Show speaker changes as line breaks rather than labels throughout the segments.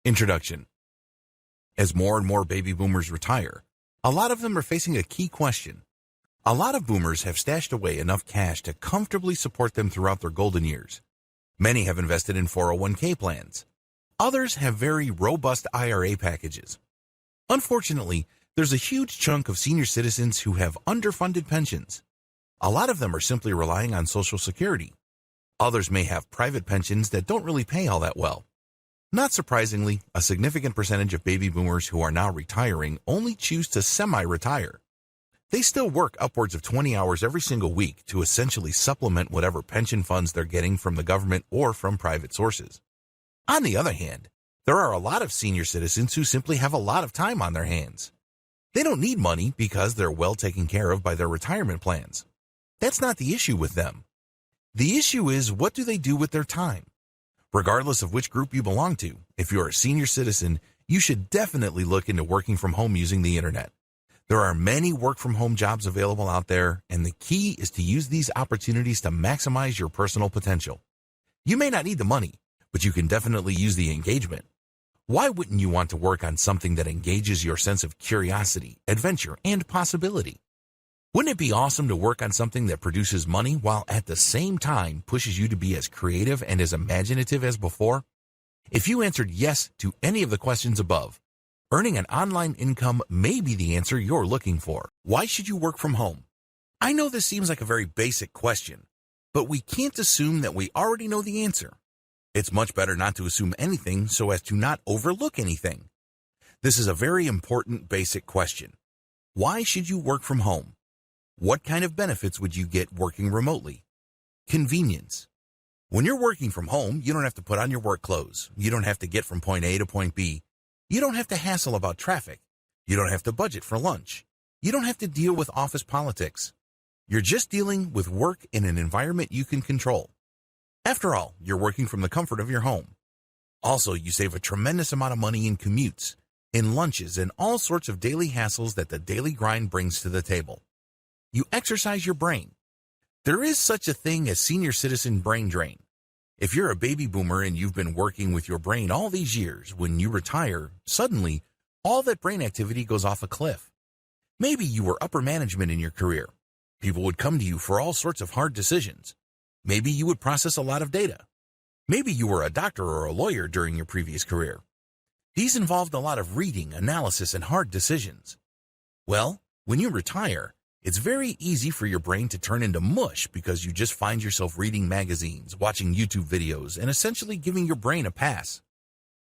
Introduction. As more and more baby boomers retire, a lot of them are facing a key question. A lot of boomers have stashed away enough cash to comfortably support them throughout their golden years. Many have invested in 401k plans. Others have very robust IRA packages. Unfortunately, there's a huge chunk of senior citizens who have underfunded pensions. A lot of them are simply relying on Social Security. Others may have private pensions that don't really pay all that well. Not surprisingly, a significant percentage of baby boomers who are now retiring only choose to semi-retire. They still work upwards of 20 hours every single week to essentially supplement whatever pension funds they're getting from the government or from private sources. On the other hand, there are a lot of senior citizens who simply have a lot of time on their hands. They don't need money because they're well taken care of by their retirement plans. That's not the issue with them. The issue is, what do they do with their time? Regardless of which group you belong to, if you're a senior citizen, you should definitely look into working from home using the internet. There are many work-from-home jobs available out there, and the key is to use these opportunities to maximize your personal potential. You may not need the money, but you can definitely use the engagement. Why wouldn't you want to work on something that engages your sense of curiosity, adventure, and possibility? Wouldn't it be awesome to work on something that produces money while at the same time pushes you to be as creative and as imaginative as before? If you answered yes to any of the questions above, earning an online income may be the answer you're looking for. Why should you work from home? I know this seems like a very basic question, but we can't assume that we already know the answer. It's much better not to assume anything so as to not overlook anything. This is a very important basic question. Why should you work from home? What kind of benefits would you get working remotely? Convenience. When you're working from home, you don't have to put on your work clothes. You don't have to get from point A to point B. You don't have to hassle about traffic. You don't have to budget for lunch. You don't have to deal with office politics. You're just dealing with work in an environment you can control. After all, you're working from the comfort of your home. Also, you save a tremendous amount of money in commutes, in lunches, and all sorts of daily hassles that the daily grind brings to the table. You exercise your brain. There is such a thing as senior citizen brain drain. If you're a baby boomer and you've been working with your brain all these years, when you retire, suddenly, all that brain activity goes off a cliff. Maybe you were upper management in your career. People would come to you for all sorts of hard decisions. Maybe you would process a lot of data. Maybe you were a doctor or a lawyer during your previous career. These involved a lot of reading, analysis, and hard decisions. Well, when you retire, it's very easy for your brain to turn into mush because you just find yourself reading magazines, watching YouTube videos, and essentially giving your brain a pass.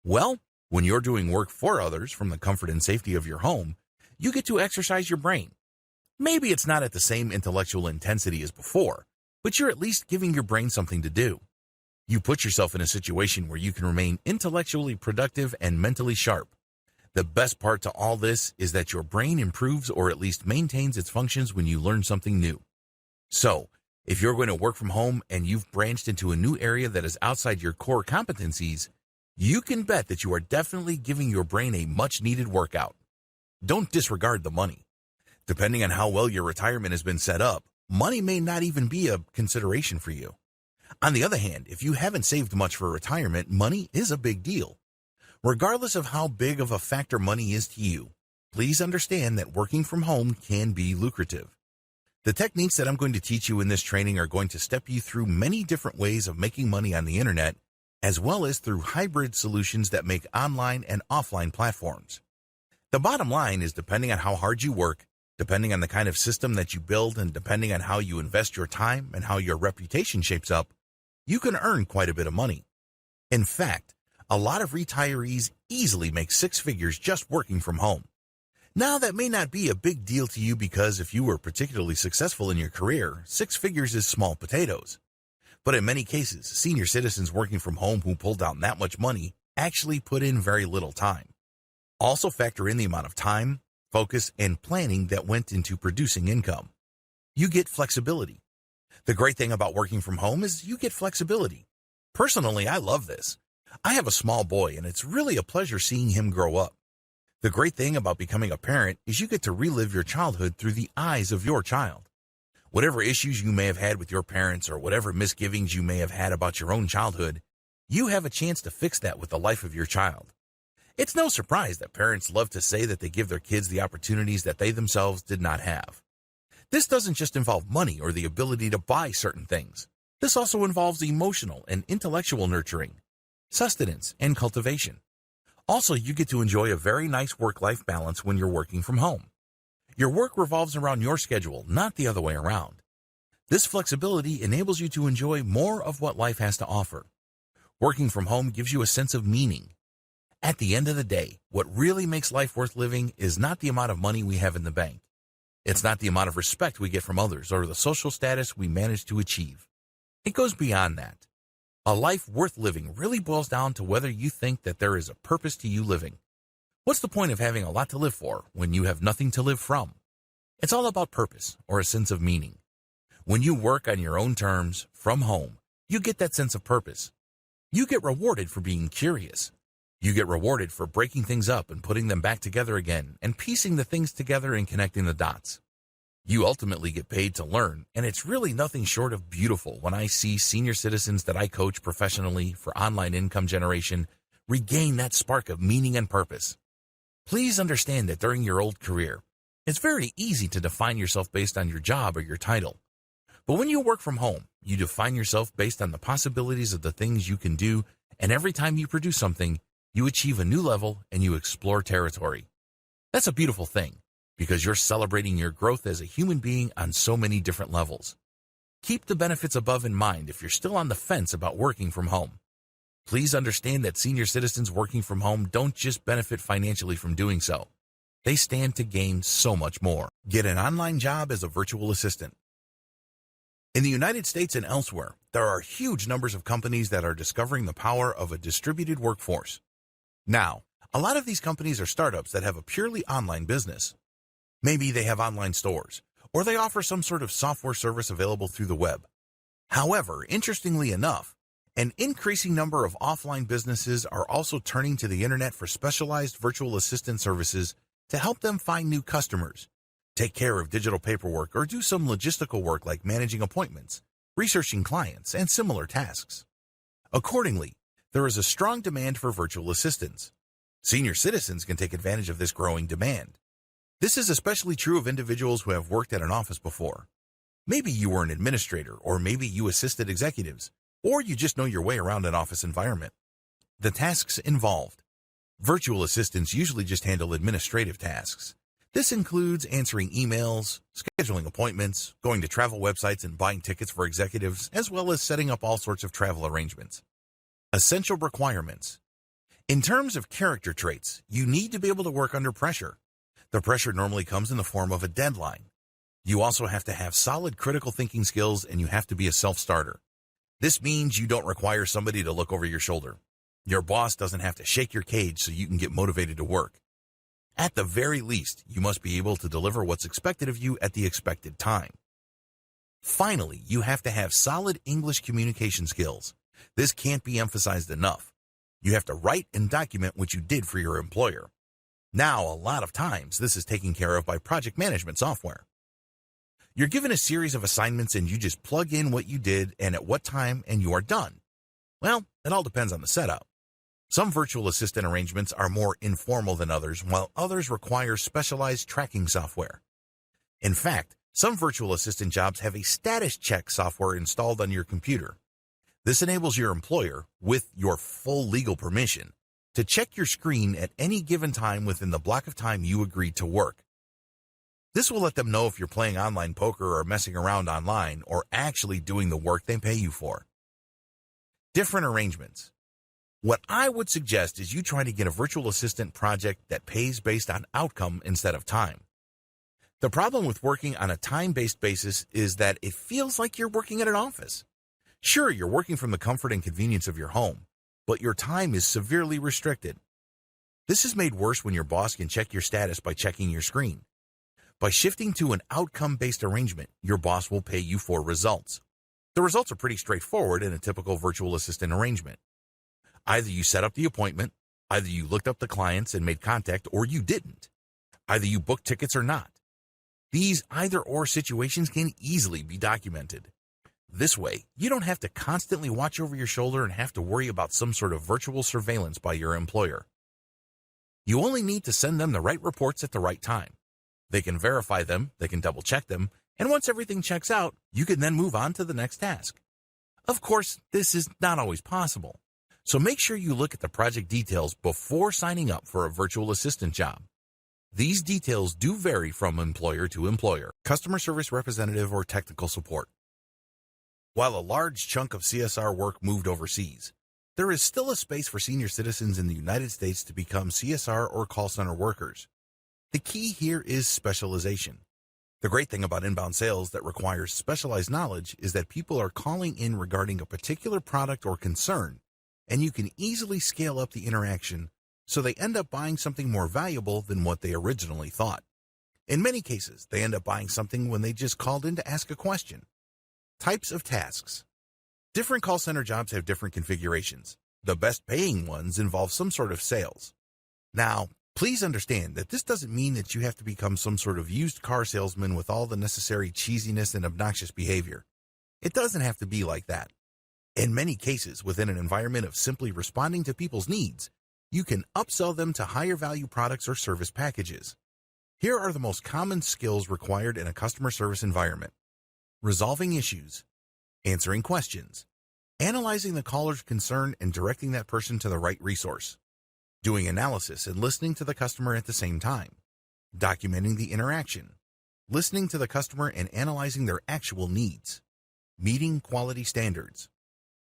Well, when you're doing work for others from the comfort and safety of your home, you get to exercise your brain. Maybe it's not at the same intellectual intensity as before, but you're at least giving your brain something to do. You put yourself in a situation where you can remain intellectually productive and mentally sharp. The best part to all this is that your brain improves or at least maintains its functions when you learn something new. So, if you're going to work from home and you've branched into a new area that is outside your core competencies, you can bet that you are definitely giving your brain a much-needed workout. Don't disregard the money. Depending on how well your retirement has been set up, money may not even be a consideration for you. On the other hand, if you haven't saved much for retirement, money is a big deal. Regardless of how big of a factor money is to you, please understand that working from home can be lucrative. The techniques that I'm going to teach you in this training are going to step you through many different ways of making money on the internet, as well as through hybrid solutions that make online and offline platforms. The bottom line is, depending on how hard you work, depending on the kind of system that you build, and depending on how you invest your time and how your reputation shapes up, you can earn quite a bit of money. In fact, a lot of retirees easily make six figures just working from home. Now, that may not be a big deal to you because if you were particularly successful in your career, six figures is small potatoes. But in many cases, senior citizens working from home who pull down that much money actually put in very little time. Also factor in the amount of time, focus, and planning that went into producing income. You get flexibility. The great thing about working from home is you get flexibility. Personally, I love this. I have a small boy, and it's really a pleasure seeing him grow up. The great thing about becoming a parent is you get to relive your childhood through the eyes of your child. Whatever issues you may have had with your parents or whatever misgivings you may have had about your own childhood, you have a chance to fix that with the life of your child. It's no surprise that parents love to say that they give their kids the opportunities that they themselves did not have. This doesn't just involve money or the ability to buy certain things. This also involves emotional and intellectual nurturing, sustenance, and cultivation. Also, you get to enjoy a very nice work-life balance when you're working from home. Your work revolves around your schedule, not the other way around. This flexibility enables you to enjoy more of what life has to offer. Working from home gives you a sense of meaning. At the end of the day, what really makes life worth living is not the amount of money we have in the bank. It's not the amount of respect we get from others or the social status we manage to achieve. It goes beyond that. A life worth living really boils down to whether you think that there is a purpose to you living. What's the point of having a lot to live for when you have nothing to live from? It's all about purpose or a sense of meaning. When you work on your own terms, from home, you get that sense of purpose. You get rewarded for being curious. You get rewarded for breaking things up and putting them back together again and piecing the things together and connecting the dots. You ultimately get paid to learn, and it's really nothing short of beautiful when I see senior citizens that I coach professionally for online income generation regain that spark of meaning and purpose. Please understand that during your old career, it's very easy to define yourself based on your job or your title. But when you work from home, you define yourself based on the possibilities of the things you can do, and every time you produce something, you achieve a new level and you explore territory. That's a beautiful thing, because you're celebrating your growth as a human being on so many different levels. Keep the benefits above in mind if you're still on the fence about working from home. Please understand that senior citizens working from home don't just benefit financially from doing so. They stand to gain so much more. Get an online job as a virtual assistant. In the United States and elsewhere, there are huge numbers of companies that are discovering the power of a distributed workforce. Now, a lot of these companies are startups that have a purely online business. Maybe they have online stores, or they offer some sort of software service available through the web. However, interestingly enough, an increasing number of offline businesses are also turning to the internet for specialized virtual assistant services to help them find new customers, take care of digital paperwork, or do some logistical work like managing appointments, researching clients, and similar tasks. Accordingly, there is a strong demand for virtual assistants. Senior citizens can take advantage of this growing demand. This is especially true of individuals who have worked at an office before. Maybe you were an administrator, or maybe you assisted executives, or you just know your way around an office environment. The tasks involved. Virtual assistants usually just handle administrative tasks. This includes answering emails, scheduling appointments, going to travel websites and buying tickets for executives, as well as setting up all sorts of travel arrangements. Essential requirements. In terms of character traits, you need to be able to work under pressure. The pressure normally comes in the form of a deadline. You also have to have solid critical thinking skills, and you have to be a self-starter. This means you don't require somebody to look over your shoulder. Your boss doesn't have to shake your cage so you can get motivated to work. At the very least, you must be able to deliver what's expected of you at the expected time. Finally, you have to have solid English communication skills. This can't be emphasized enough. You have to write and document what you did for your employer. Now, a lot of times, this is taken care of by project management software. You're given a series of assignments and you just plug in what you did and at what time, and you are done. Well, it all depends on the setup. Some virtual assistant arrangements are more informal than others, while others require specialized tracking software. In fact, some virtual assistant jobs have a status check software installed on your computer. This enables your employer, with your full legal permission, to check your screen at any given time within the block of time you agreed to work. This will let them know if you're playing online poker or messing around online or actually doing the work they pay you for. Different arrangements. What I would suggest is you try to get a virtual assistant project that pays based on outcome instead of time. The problem with working on a time-based basis is that it feels like you're working at an office. Sure, you're working from the comfort and convenience of your home, but your time is severely restricted. This is made worse when your boss can check your status by checking your screen. By shifting to an outcome-based arrangement, your boss will pay you for results. The results are pretty straightforward in a typical virtual assistant arrangement. Either you set up the appointment, either you looked up the clients and made contact, or you didn't. Either you booked tickets or not. These either-or situations can easily be documented. This way, you don't have to constantly watch over your shoulder and have to worry about some sort of virtual surveillance by your employer. You only need to send them the right reports at the right time. They can verify them, they can double-check them, and once everything checks out, you can then move on to the next task. Of course, this is not always possible, so make sure you look at the project details before signing up for a virtual assistant job. These details do vary from employer to employer, customer service representative or technical support. While a large chunk of CSR work moved overseas, there is still a space for senior citizens in the United States to become CSR or call center workers. The key here is specialization. The great thing about inbound sales that requires specialized knowledge is that people are calling in regarding a particular product or concern, and you can easily scale up the interaction so they end up buying something more valuable than what they originally thought. In many cases, they end up buying something when they just called in to ask a question. Types of tasks. Different call center jobs have different configurations. The best paying ones involve some sort of sales. Now, please understand that this doesn't mean that you have to become some sort of used car salesman with all the necessary cheesiness and obnoxious behavior. It doesn't have to be like that. In many cases, within an environment of simply responding to people's needs, you can upsell them to higher value products or service packages. Here are the most common skills required in a customer service environment: resolving issues, answering questions, analyzing the caller's concern and directing that person to the right resource, doing analysis and listening to the customer at the same time, documenting the interaction, listening to the customer and analyzing their actual needs, meeting quality standards,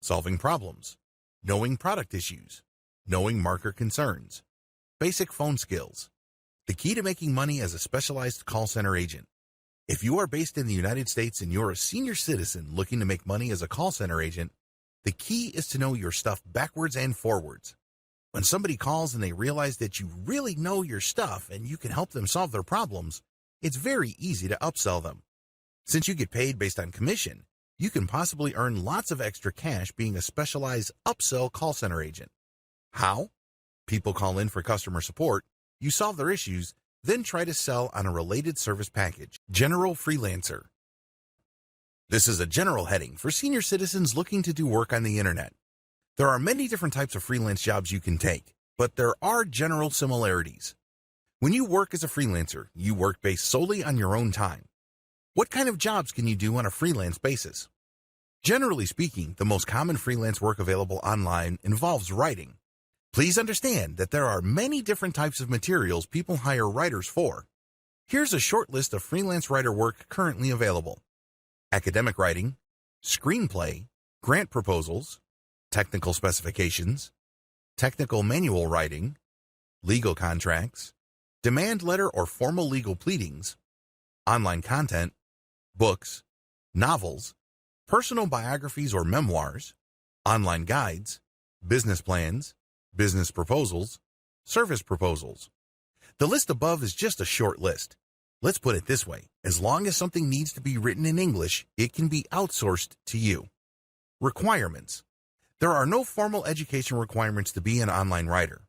solving problems, knowing product issues, knowing marker concerns, basic phone skills. The key to making money as a specialized call center agent. If you are based in the United States and you're a senior citizen looking to make money as a call center agent, the key is to know your stuff backwards and forwards. When somebody calls and they realize that you really know your stuff and you can help them solve their problems, it's very easy to upsell them. Since you get paid based on commission, you can possibly earn lots of extra cash being a specialized upsell call center agent. How? People call in for customer support, you solve their issues, then try to sell on a related service package. General freelancer. This is a general heading for senior citizens looking to do work on the internet. There are many different types of freelance jobs you can take, but there are general similarities. When you work as a freelancer, you work based solely on your own time. What kind of jobs can you do on a freelance basis? Generally speaking, the most common freelance work available online involves writing. Please understand that there are many different types of materials people hire writers for. Here's a short list of freelance writer work currently available: academic writing, screenplay, grant proposals, technical specifications, technical manual writing, legal contracts, demand letter or formal legal pleadings, online content, books, novels, personal biographies or memoirs, online guides, business plans, business proposals, service proposals. The list above is just a short list. Let's put it this way: as long as something needs to be written in English, it can be outsourced to you. Requirements. There are no formal education requirements to be an online writer.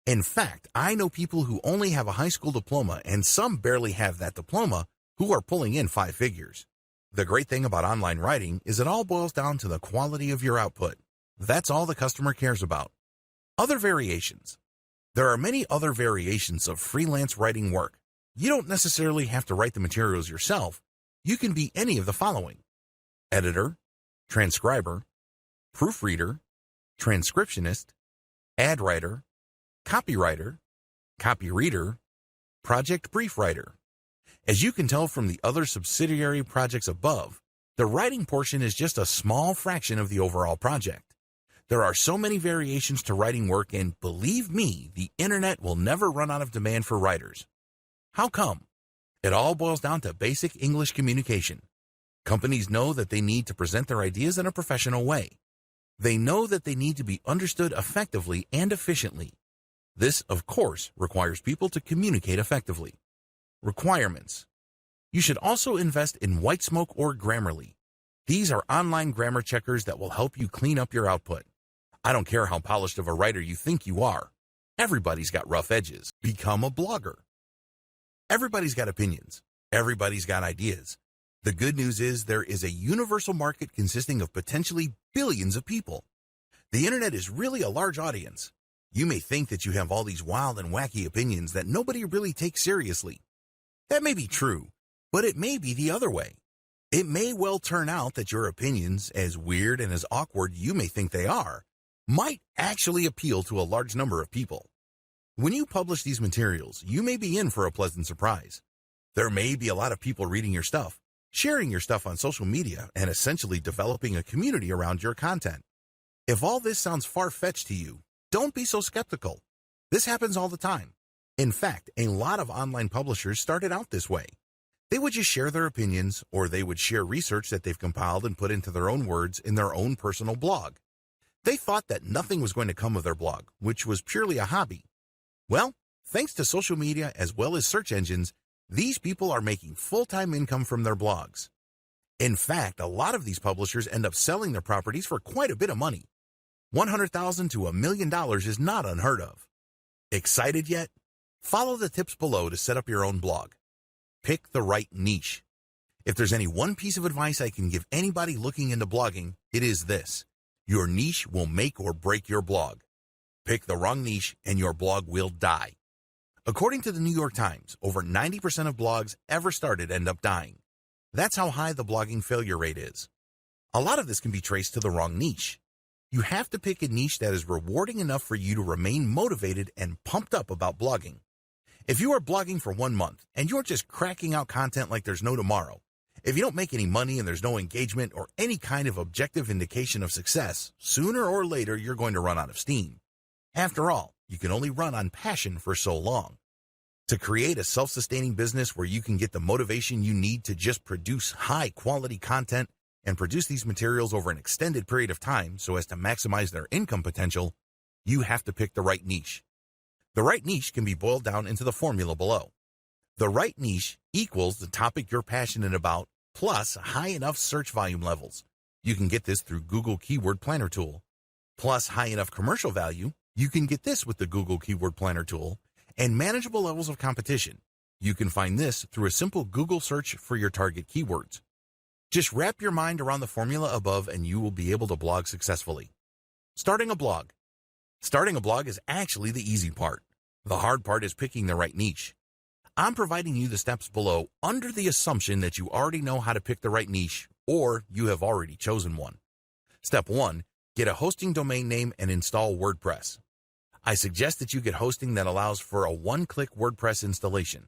In fact, I know people who only have a high school diploma and some barely have that diploma who are pulling in 5 figures. The great thing about online writing is it all boils down to the quality of your output. That's all the customer cares about. Other variations. There are many other variations of freelance writing work. You don't necessarily have to write the materials yourself. You can be any of the following: editor, transcriber, proofreader, transcriptionist, ad writer, copywriter, copy reader, project brief writer. As you can tell from the other subsidiary projects above, the writing portion is just a small fraction of the overall project. There are so many variations to writing work, and believe me, the internet will never run out of demand for writers. How come? It all boils down to basic English communication. Companies know that they need to present their ideas in a professional way. They know that they need to be understood effectively and efficiently. This, of course, requires people to communicate effectively. Requirements. You should also invest in Whitesmoke or Grammarly. These are online grammar checkers that will help you clean up your output. I don't care how polished of a writer you think you are. Everybody's got rough edges. Become a blogger. Everybody's got opinions. Everybody's got ideas. The good news is there is a universal market consisting of potentially billions of people. The internet is really a large audience. You may think that you have all these wild and wacky opinions that nobody really takes seriously. That may be true, but it may be the other way. It may well turn out that your opinions, as weird and as awkward you may think they are, might actually appeal to a large number of people. When you publish these materials, you may be in for a pleasant surprise. There may be a lot of people reading your stuff, sharing your stuff on social media, and essentially developing a community around your content. If all this sounds far-fetched to you, don't be so skeptical. This happens all the time. In fact, a lot of online publishers started out this way. They would just share their opinions, or they would share research that they've compiled and put into their own words in their own personal blog. They thought that nothing was going to come of their blog, which was purely a hobby. Well, thanks to social media as well as search engines, these people are making full-time income from their blogs. In fact, a lot of these publishers end up selling their properties for quite a bit of money. $100,000 to $1 million is not unheard of. Excited yet? Follow the tips below to set up your own blog. Pick the right niche. If there's any one piece of advice I can give anybody looking into blogging, it is this. Your niche will make or break your blog. Pick the wrong niche and your blog will die. According to the New York Times, over 90% of blogs ever started end up dying. That's how high the blogging failure rate is. A lot of this can be traced to the wrong niche. You have to pick a niche that is rewarding enough for you to remain motivated and pumped up about blogging. If you are blogging for 1 month and you're just cracking out content like there's no tomorrow, if you don't make any money and there's no engagement or any kind of objective indication of success, sooner or later you're going to run out of steam. After all, you can only run on passion for so long. To create a self-sustaining business where you can get the motivation you need to just produce high-quality content and produce these materials over an extended period of time so as to maximize their income potential, you have to pick the right niche. The right niche can be boiled down into the formula below. The right niche equals the topic you're passionate about plus high enough search volume levels. You can get this through Google Keyword Planner tool. Plus high enough commercial value. You can get this with the Google Keyword Planner tool. And manageable levels of competition. You can find this through a simple Google search for your target keywords. Just wrap your mind around the formula above and you will be able to blog successfully. Starting a blog. Starting a blog is actually the easy part. The hard part is picking the right niche. I'm providing you the steps below under the assumption that you already know how to pick the right niche or you have already chosen one. Step 1. Get a hosting domain name and install WordPress. I suggest that you get hosting that allows for a one-click WordPress installation.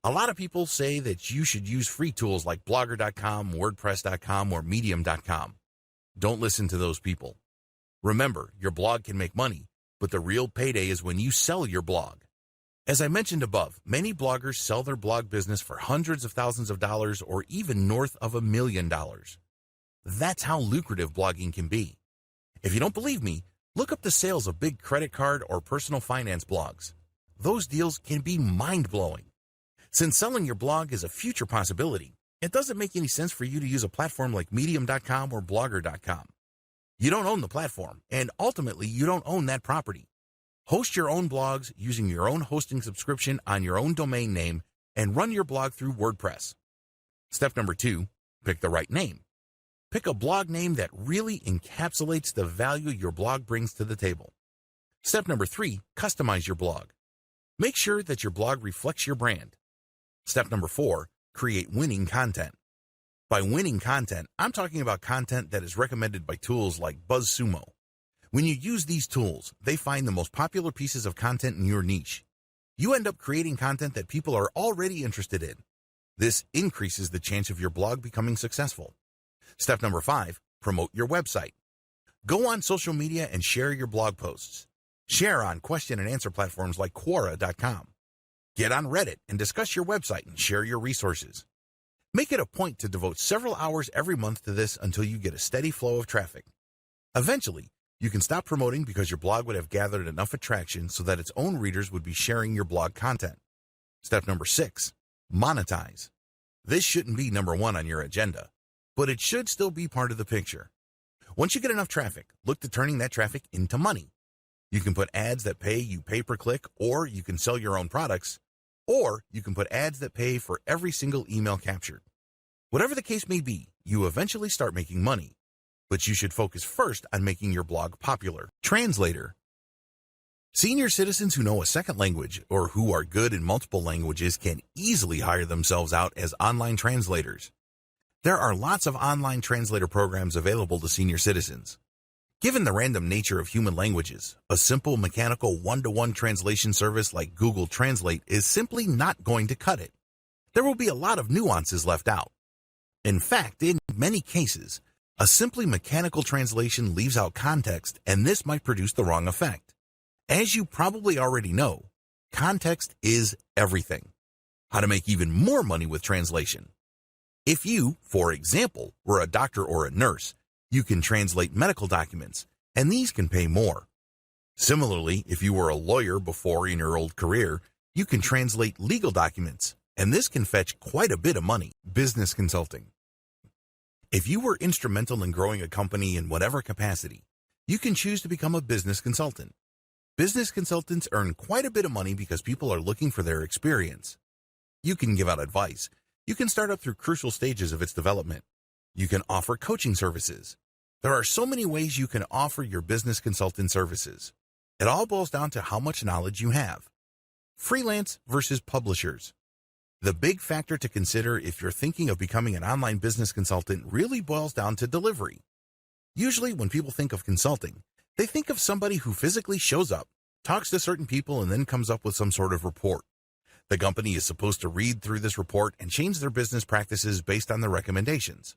A lot of people say that you should use free tools like Blogger.com, WordPress.com, or Medium.com. Don't listen to those people. Remember, your blog can make money, but the real payday is when you sell your blog. As I mentioned above, many bloggers sell their blog business for hundreds of thousands of dollars or even north of $1 million. That's how lucrative blogging can be. If you don't believe me, look up the sales of big credit card or personal finance blogs. Those deals can be mind-blowing. Since selling your blog is a future possibility, it doesn't make any sense for you to use a platform like Medium.com or Blogger.com. You don't own the platform, and ultimately you don't own that property. Host your own blogs using your own hosting subscription on your own domain name and run your blog through WordPress. Step number 2, pick the right name. Pick a blog name that really encapsulates the value your blog brings to the table. Step number 3, customize your blog. Make sure that your blog reflects your brand. Step number 4, create winning content. By winning content, I'm talking about content that is recommended by tools like BuzzSumo. When you use these tools, they find the most popular pieces of content in your niche. You end up creating content that people are already interested in. This increases the chance of your blog becoming successful. Step number 5, promote your website. Go on social media and share your blog posts. Share on question and answer platforms like Quora.com. Get on Reddit and discuss your website and share your resources. Make it a point to devote several hours every month to this until you get a steady flow of traffic. Eventually, you can stop promoting because your blog would have gathered enough attraction so that its own readers would be sharing your blog content. Step number 6, monetize. This shouldn't be number 1 on your agenda, but it should still be part of the picture. Once you get enough traffic, look to turning that traffic into money. You can put ads that pay you pay per click, or you can sell your own products, or you can put ads that pay for every single email captured. Whatever the case may be, you eventually start making money, but you should focus first on making your blog popular. Translator. Senior citizens who know a second language or who are good in multiple languages can easily hire themselves out as online translators. There are lots of online translator programs available to senior citizens. Given the random nature of human languages, a simple mechanical one-to-one translation service like Google Translate is simply not going to cut it. There will be a lot of nuances left out. In fact, in many cases, a simply mechanical translation leaves out context, and this might produce the wrong effect. As you probably already know, context is everything. How to make even more money with translation. If you, for example, were a doctor or a nurse, you can translate medical documents, and these can pay more. Similarly, if you were a lawyer before in your old career, you can translate legal documents, and this can fetch quite a bit of money. Business consulting. If you were instrumental in growing a company in whatever capacity, you can choose to become a business consultant. Business consultants earn quite a bit of money because people are looking for their experience. You can give out advice. You can start up through crucial stages of its development. You can offer coaching services. There are so many ways you can offer your business consultant services. It all boils down to how much knowledge you have. Freelance versus publishers. The big factor to consider if you're thinking of becoming an online business consultant really boils down to delivery. Usually when people think of consulting, they think of somebody who physically shows up, talks to certain people, and then comes up with some sort of report. The company is supposed to read through this report and change their business practices based on the recommendations.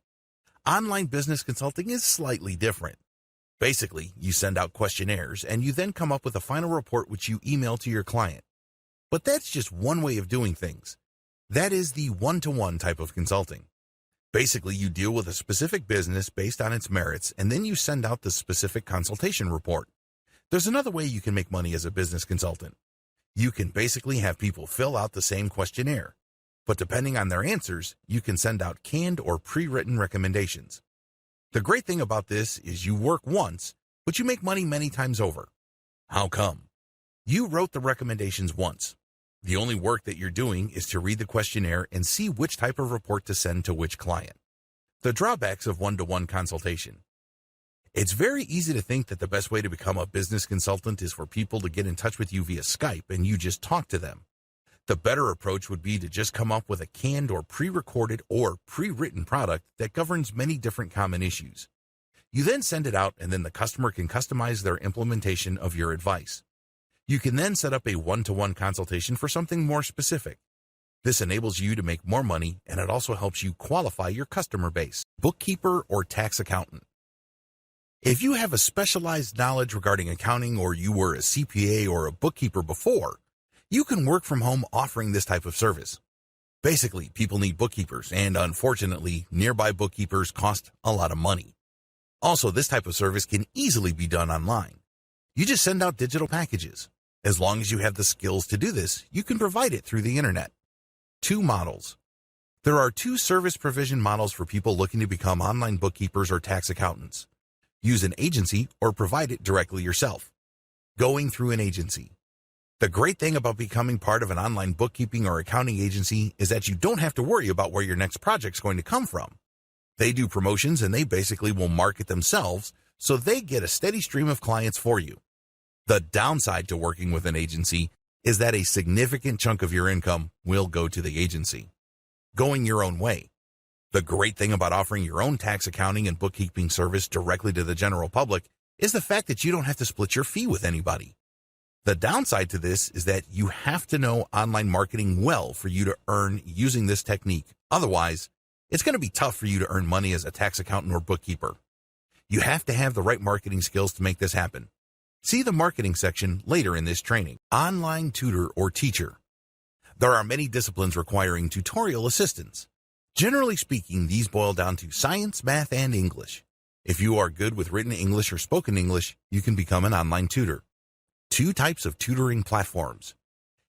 Online business consulting is slightly different. Basically, you send out questionnaires and you then come up with a final report which you email to your client. But that's just one way of doing things. That is the one-to-one type of consulting. Basically, you deal with a specific business based on its merits, and then you send out the specific consultation report. There's another way you can make money as a business consultant. You can basically have people fill out the same questionnaire, but depending on their answers, you can send out canned or pre-written recommendations. The great thing about this is you work once, but you make money many times over. How come? You wrote the recommendations once. The only work that you're doing is to read the questionnaire and see which type of report to send to which client. The drawbacks of one-to-one consultation. It's very easy to think that the best way to become a business consultant is for people to get in touch with you via Skype and you just talk to them. The better approach would be to just come up with a canned or pre-recorded or pre-written product that governs many different common issues. You then send it out, and then the customer can customize their implementation of your advice. You can then set up a one-to-one consultation for something more specific. This enables you to make more money, and it also helps you qualify your customer base. Bookkeeper or tax accountant. If you have a specialized knowledge regarding accounting, or you were a CPA or a bookkeeper before, you can work from home offering this type of service. Basically, people need bookkeepers, and unfortunately, nearby bookkeepers cost a lot of money. Also, this type of service can easily be done online. You just send out digital packages. As long as you have the skills to do this, you can provide it through the internet. 2 models. There are 2 service provision models for people looking to become online bookkeepers or tax accountants. Use an agency or provide it directly yourself. Going through an agency. The great thing about becoming part of an online bookkeeping or accounting agency is that you don't have to worry about where your next project's going to come from. They do promotions, and they basically will market themselves, so they get a steady stream of clients for you. The downside to working with an agency is that a significant chunk of your income will go to the agency. Going your own way. The great thing about offering your own tax accounting and bookkeeping service directly to the general public is the fact that you don't have to split your fee with anybody. The downside to this is that you have to know online marketing well for you to earn using this technique. Otherwise, it's going to be tough for you to earn money as a tax accountant or bookkeeper. You have to have the right marketing skills to make this happen. See the marketing section later in this training. Online tutor or teacher. There are many disciplines requiring tutorial assistance. Generally speaking, these boil down to science, math, and English. If you are good with written English or spoken English, you can become an online tutor. 2 types of tutoring platforms.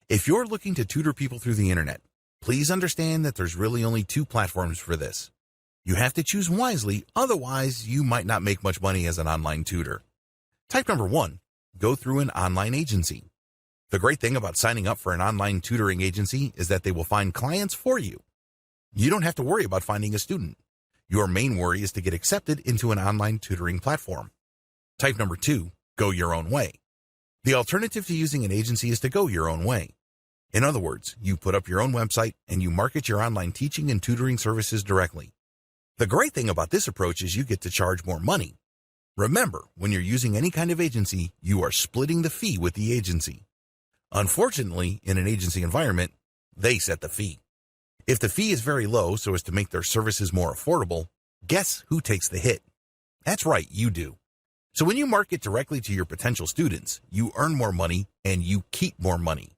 If you're looking to tutor people through the internet, please understand that there's really only 2 platforms for this. You have to choose wisely, otherwise you might not make much money as an online tutor. Type number 1, go through an online agency. The great thing about signing up for an online tutoring agency is that they will find clients for you. You don't have to worry about finding a student. Your main worry is to get accepted into an online tutoring platform. Type number 2, go your own way. The alternative to using an agency is to go your own way. In other words, you put up your own website and you market your online teaching and tutoring services directly. The great thing about this approach is you get to charge more money. Remember, when you're using any kind of agency, you are splitting the fee with the agency. Unfortunately, in an agency environment, they set the fee. If the fee is very low so as to make their services more affordable, guess who takes the hit? That's right, you do. So when you market directly to your potential students, you earn more money and you keep more money.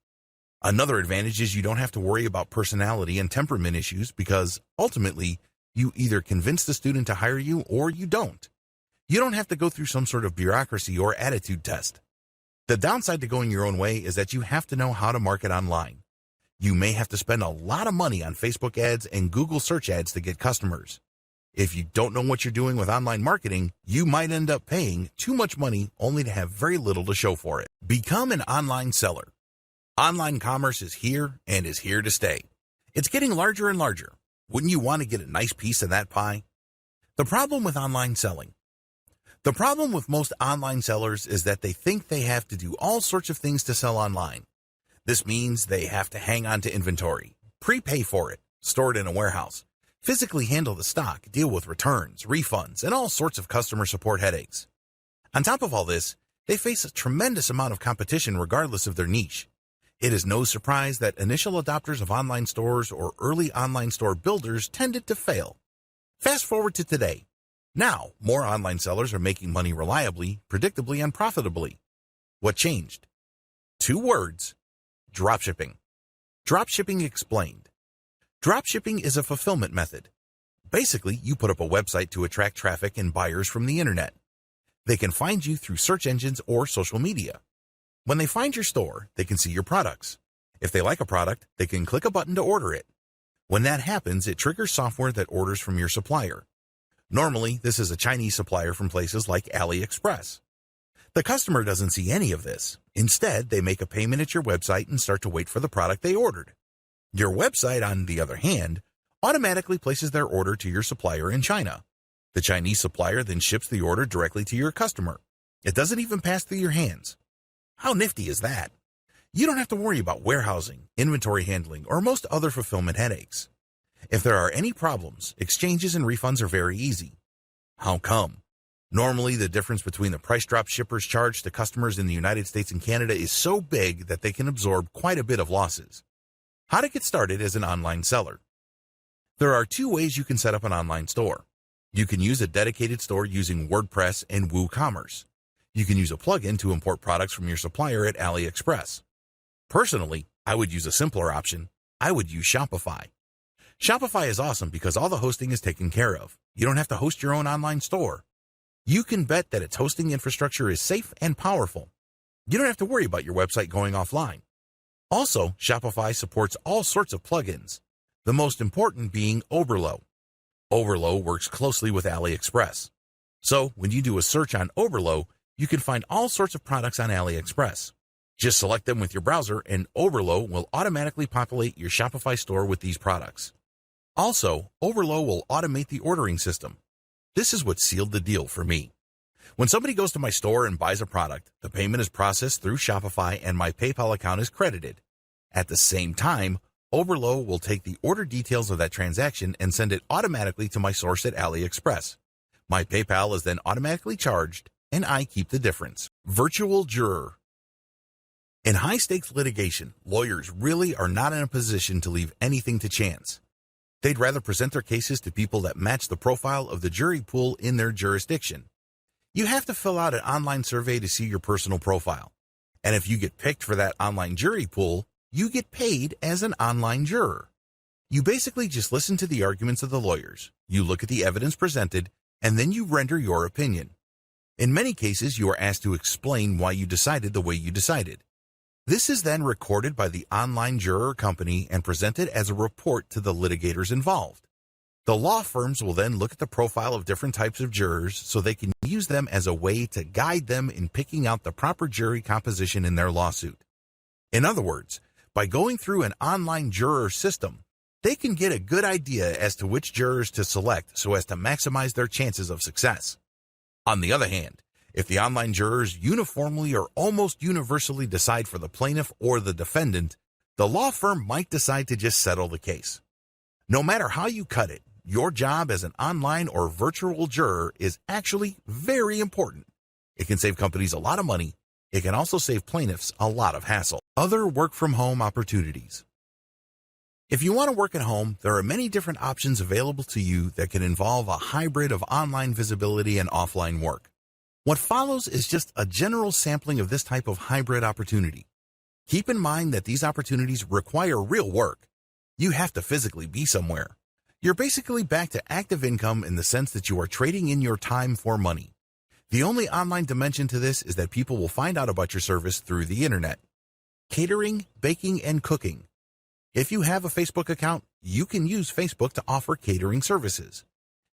Another advantage is you don't have to worry about personality and temperament issues because, ultimately, you either convince the student to hire you or you don't. You don't have to go through some sort of bureaucracy or attitude test. The downside to going your own way is that you have to know how to market online. You may have to spend a lot of money on Facebook ads and Google search ads to get customers. If you don't know what you're doing with online marketing, you might end up paying too much money only to have very little to show for it. Become an online seller. Online commerce is here and is here to stay. It's getting larger and larger. Wouldn't you want to get a nice piece of that pie? The problem with online selling. The problem with most online sellers is that they think they have to do all sorts of things to sell online. This means they have to hang on to inventory, prepay for it, store it in a warehouse, physically handle the stock, deal with returns, refunds, and all sorts of customer support headaches. On top of all this, they face a tremendous amount of competition regardless of their niche. It is no surprise that initial adopters of online stores or early online store builders tended to fail. Fast forward to today. Now, more online sellers are making money reliably, predictably, and profitably. What changed? 2 words: dropshipping. Dropshipping explained. Dropshipping is a fulfillment method. Basically, you put up a website to attract traffic and buyers from the internet. They can find you through search engines or social media. When they find your store, they can see your products. If they like a product, they can click a button to order it. When that happens, it triggers software that orders from your supplier. Normally, this is a Chinese supplier from places like AliExpress. The customer doesn't see any of this. Instead, they make a payment at your website and start to wait for the product they ordered. Your website, on the other hand, automatically places their order to your supplier in China. The Chinese supplier then ships the order directly to your customer. It doesn't even pass through your hands. How nifty is that? You don't have to worry about warehousing, inventory handling, or most other fulfillment headaches. If there are any problems, exchanges and refunds are very easy. How come? Normally, the difference between the price drop shippers charge to customers in the United States and Canada is so big that they can absorb quite a bit of losses. How to get started as an online seller. There are 2 ways you can set up an online store. You can use a dedicated store using WordPress and WooCommerce. You can use a plugin to import products from your supplier at AliExpress. Personally, I would use a simpler option. I would use Shopify. Shopify is awesome because all the hosting is taken care of. You don't have to host your own online store. You can bet that its hosting infrastructure is safe and powerful. You don't have to worry about your website going offline. Also, Shopify supports all sorts of plugins, the most important being Oberlo. Oberlo works closely with AliExpress. So, when you do a search on Oberlo, you can find all sorts of products on AliExpress. Just select them with your browser and Oberlo will automatically populate your Shopify store with these products. Also, Oberlo will automate the ordering system. This is what sealed the deal for me. When somebody goes to my store and buys a product, the payment is processed through Shopify and my PayPal account is credited. At the same time, Oberlo will take the order details of that transaction and send it automatically to my source at AliExpress. My PayPal is then automatically charged, and I keep the difference. Virtual juror. In high-stakes litigation, lawyers really are not in a position to leave anything to chance. They'd rather present their cases to people that match the profile of the jury pool in their jurisdiction. You have to fill out an online survey to see your personal profile. And if you get picked for that online jury pool, you get paid as an online juror. You basically just listen to the arguments of the lawyers, you look at the evidence presented, and then you render your opinion. In many cases, you are asked to explain why you decided the way you decided. This is then recorded by the online juror company and presented as a report to the litigators involved. The law firms will then look at the profile of different types of jurors so they can use them as a way to guide them in picking out the proper jury composition in their lawsuit. In other words, by going through an online juror system, they can get a good idea as to which jurors to select so as to maximize their chances of success. On the other hand, If the online jurors uniformly or almost universally decide for the plaintiff or the defendant, the law firm might decide to just settle the case. No matter how you cut it, your job as an online or virtual juror is actually very important. It can save companies a lot of money. It can also save plaintiffs a lot of hassle. Other work-from-home opportunities. If you want to work at home, there are many different options available to you that can involve a hybrid of online visibility and offline work. What follows is just a general sampling of this type of hybrid opportunity. Keep in mind that these opportunities require real work. You have to physically be somewhere. You're basically back to active income in the sense that you are trading in your time for money. The only online dimension to this is that people will find out about your service through the internet. Catering, baking, and cooking. If you have a Facebook account, you can use Facebook to offer catering services.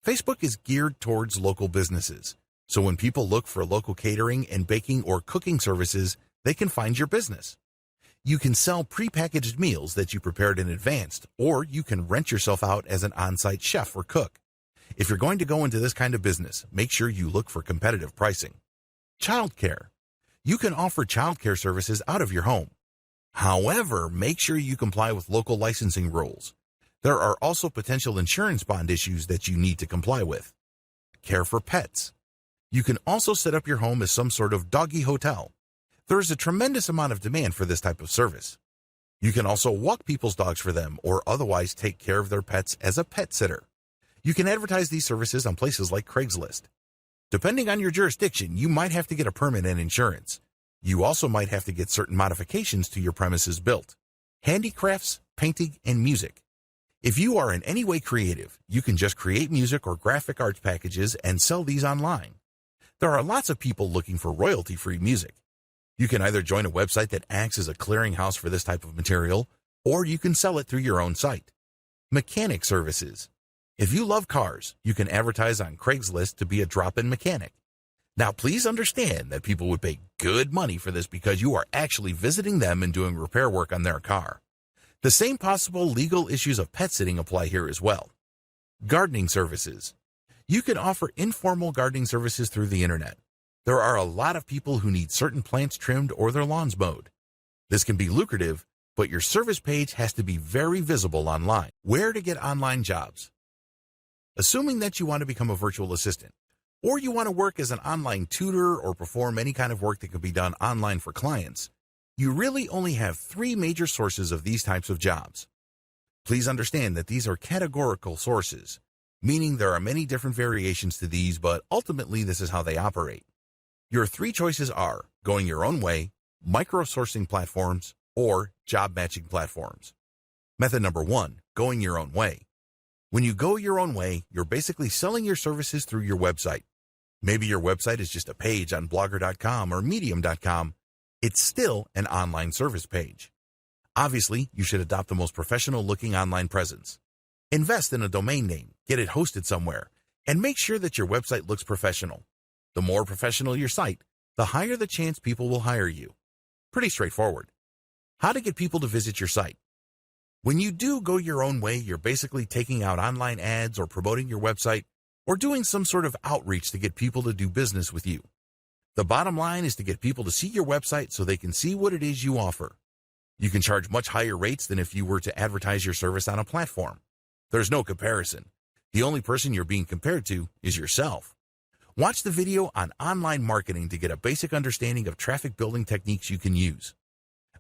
Facebook is geared towards local businesses, so when people look for local catering and baking or cooking services, they can find your business. You can sell prepackaged meals that you prepared in advance, or you can rent yourself out as an on-site chef or cook. If you're going to go into this kind of business, make sure you look for competitive pricing. Childcare. You can offer childcare services out of your home. However, make sure you comply with local licensing rules. There are also potential insurance bond issues that you need to comply with. Care for pets. You can also set up your home as some sort of doggy hotel. There is a tremendous amount of demand for this type of service. You can also walk people's dogs for them or otherwise take care of their pets as a pet sitter. You can advertise these services on places like Craigslist. Depending on your jurisdiction, you might have to get a permit and insurance. You also might have to get certain modifications to your premises built. Handicrafts, painting, and music. If you are in any way creative, you can just create music or graphic arts packages and sell these online. There are lots of people looking for royalty-free music. You can either join a website that acts as a clearinghouse for this type of material, or you can sell it through your own site. Mechanic services. If you love cars, you can advertise on Craigslist to be a drop-in mechanic. Now, please understand that people would pay good money for this because you are actually visiting them and doing repair work on their car. The same possible legal issues of pet sitting apply here as well. Gardening services. You can offer informal gardening services through the internet. There are a lot of people who need certain plants trimmed or their lawns mowed. This can be lucrative, but your service page has to be very visible online. Where to get online jobs? Assuming that you want to become a virtual assistant, or you want to work as an online tutor or perform any kind of work that can be done online for clients, you really only have 3 major sources of these types of jobs. Please understand that these are categorical sources, meaning there are many different variations to these, but ultimately this is how they operate. Your 3 choices are going your own way, micro-sourcing platforms, or job matching platforms. Method number 1, going your own way. When you go your own way, you're basically selling your services through your website. Maybe your website is just a page on blogger.com or medium.com. It's still an online service page. Obviously, you should adopt the most professional-looking online presence. Invest in a domain name, get it hosted somewhere, and make sure that your website looks professional. The more professional your site, the higher the chance people will hire you. Pretty straightforward. How to get people to visit your site. When you do go your own way, you're basically taking out online ads or promoting your website or doing some sort of outreach to get people to do business with you. The bottom line is to get people to see your website so they can see what it is you offer. You can charge much higher rates than if you were to advertise your service on a platform. There's no comparison. The only person you're being compared to is yourself. Watch the video on online marketing to get a basic understanding of traffic building techniques you can use.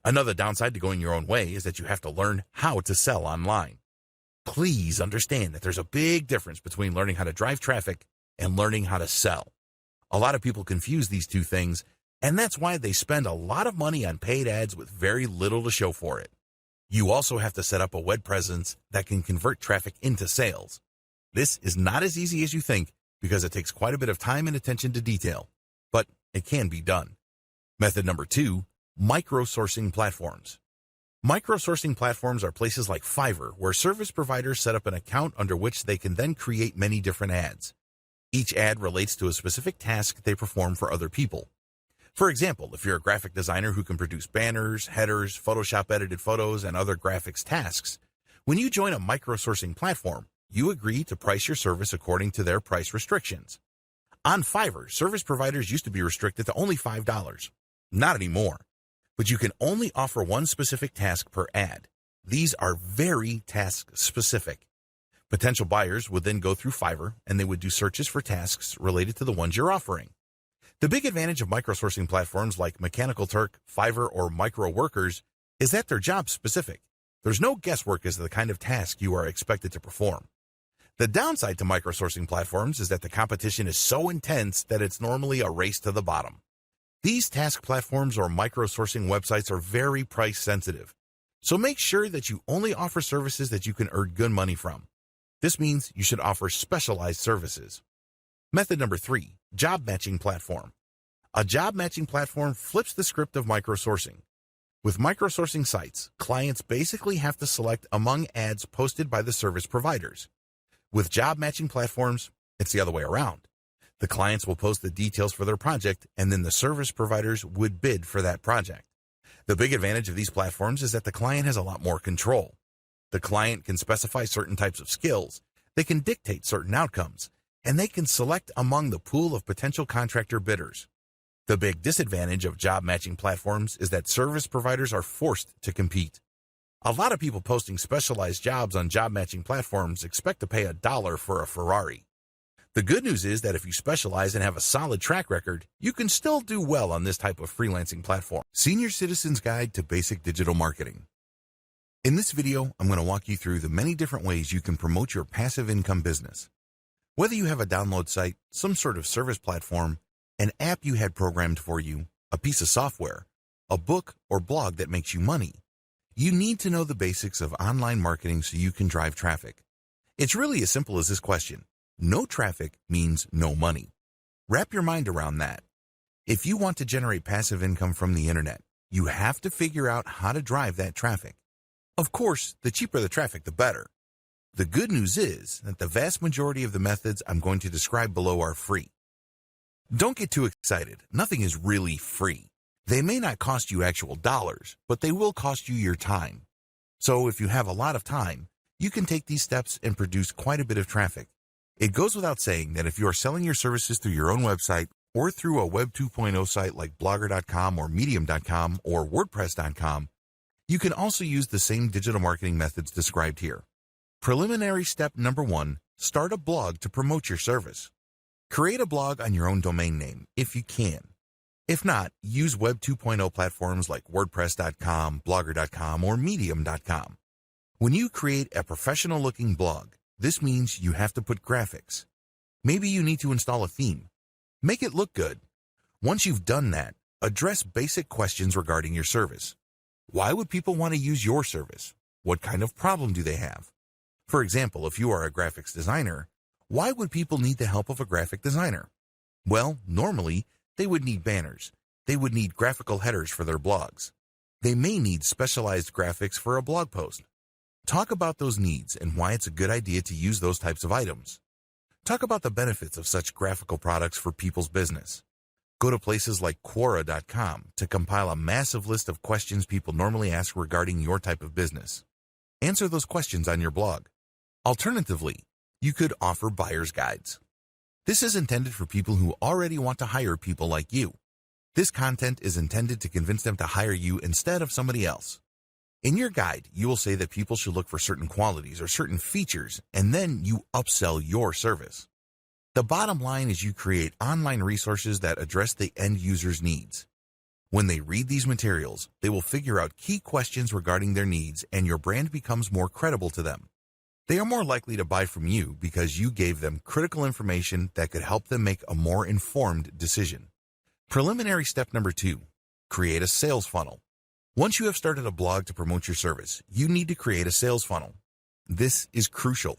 Another downside to going your own way is that you have to learn how to sell online. Please understand that there's a big difference between learning how to drive traffic and learning how to sell. A lot of people confuse these two things, and that's why they spend a lot of money on paid ads with very little to show for it. You also have to set up a web presence that can convert traffic into sales. This is not as easy as you think because it takes quite a bit of time and attention to detail, but it can be done. Method number 2, micro-sourcing platforms. Micro-sourcing platforms are places like Fiverr where service providers set up an account under which they can then create many different ads. Each ad relates to a specific task they perform for other people. For example, if you're a graphic designer who can produce banners, headers, Photoshop-edited photos, and other graphics tasks, when you join a micro-sourcing platform, you agree to price your service according to their price restrictions. On Fiverr, service providers used to be restricted to only $5. Not anymore. But you can only offer one specific task per ad. These are very task-specific. Potential buyers would then go through Fiverr, and they would do searches for tasks related to the ones you're offering. The big advantage of microsourcing platforms like Mechanical Turk, Fiverr, or Micro Workers is that they're job-specific. There's no guesswork as to the kind of task you are expected to perform. The downside to microsourcing platforms is that the competition is so intense that it's normally a race to the bottom. These task platforms or microsourcing websites are very price sensitive, so make sure that you only offer services that you can earn good money from. This means you should offer specialized services. Method number 3, job matching platform. A job matching platform flips the script of microsourcing. With microsourcing sites, clients basically have to select among ads posted by the service providers. With job matching platforms, it's the other way around. The clients will post the details for their project, and then the service providers would bid for that project. The big advantage of these platforms is that the client has a lot more control. The client can specify certain types of skills, they can dictate certain outcomes, and they can select among the pool of potential contractor bidders. The big disadvantage of job matching platforms is that service providers are forced to compete. A lot of people posting specialized jobs on job matching platforms expect to pay $1 for a Ferrari. The good news is that if you specialize and have a solid track record, you can still do well on this type of freelancing platform. Senior Citizen's Guide to Basic Digital Marketing. In this video, I'm going to walk you through the many different ways you can promote your passive income business. Whether you have a download site, some sort of service platform, an app you had programmed for you, a piece of software, a book or blog that makes you money, you need to know the basics of online marketing so you can drive traffic. It's really as simple as this question. No traffic means no money. Wrap your mind around that. If you want to generate passive income from the internet, you have to figure out how to drive that traffic. Of course, the cheaper the traffic, the better. The good news is that the vast majority of the methods I'm going to describe below are free. Don't get too excited. Nothing is really free. They may not cost you actual dollars, but they will cost you your time. So if you have a lot of time, you can take these steps and produce quite a bit of traffic. It goes without saying that if you are selling your services through your own website or through a Web 2.0 site like Blogger.com or Medium.com or WordPress.com, you can also use the same digital marketing methods described here. Preliminary step number 1, start a blog to promote your service. Create a blog on your own domain name if you can. If not, use Web 2.0 platforms like WordPress.com, Blogger.com, or Medium.com. When you create a professional-looking blog, this means you have to put graphics. Maybe you need to install a theme. Make it look good. Once you've done that, address basic questions regarding your service. Why would people want to use your service? What kind of problem do they have? For example, if you are a graphics designer, why would people need the help of a graphic designer? Well, normally, they would need banners. They would need graphical headers for their blogs. They may need specialized graphics for a blog post. Talk about those needs and why it's a good idea to use those types of items. Talk about the benefits of such graphical products for people's business. Go to places like Quora.com to compile a massive list of questions people normally ask regarding your type of business. Answer those questions on your blog. Alternatively, you could offer buyer's guides. This is intended for people who already want to hire people like you. This content is intended to convince them to hire you instead of somebody else. In your guide, you will say that people should look for certain qualities or certain features, and then you upsell your service. The bottom line is you create online resources that address the end user's needs. When they read these materials, they will figure out key questions regarding their needs, and your brand becomes more credible to them. They are more likely to buy from you because you gave them critical information that could help them make a more informed decision. Preliminary step number 2, create a sales funnel. Once you have started a blog to promote your service, you need to create a sales funnel. This is crucial.